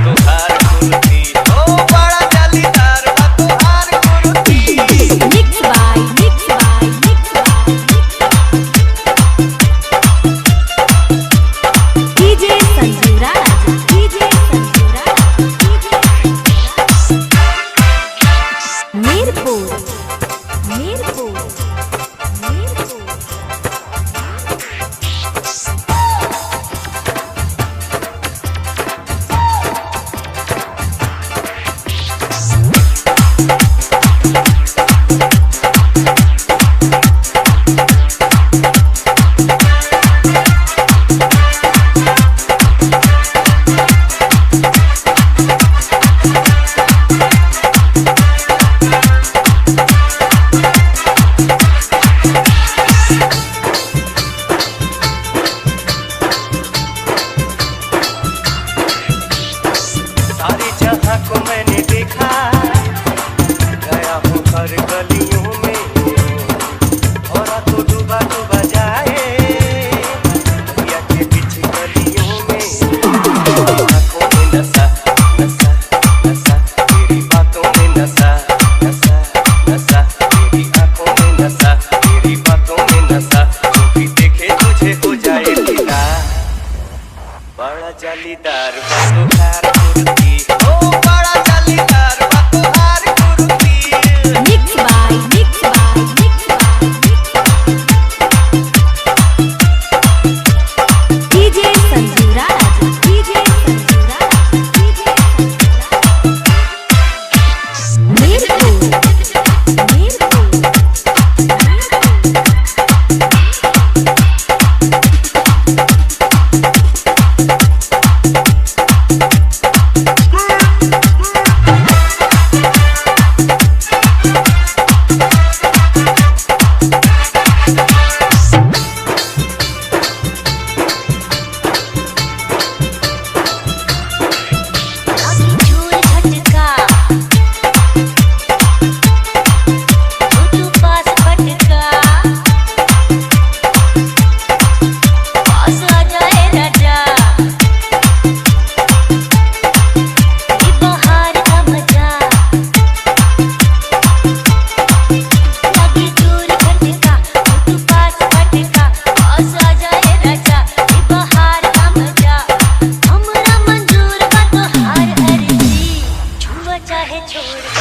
तोहार कुर्ती ओ बड़ा जालीदार बा तोहार कुर्ती। मिक्स बाय डीजे संजू राज मीरपुर सारी जहां को मैंने देखा, गया हूँ हर गलियों में, और तो डूबा डूबा जाए दुनिया के बीच गलियों में। आँखों में नशा नशा नशा तेरी बातों में नशा नशा नशा तेरी आँखों में नशा तेरी बातों में नशा, जो भी देखे तुझे हो जाए फिदा। बड़ा जालीदार बा तोहार कुर्ती ओ बड़ा जालीदार बा तोहार कुर्ती। मिक्स बाय डीजे संजू राज मीरपुर चाहे छोड़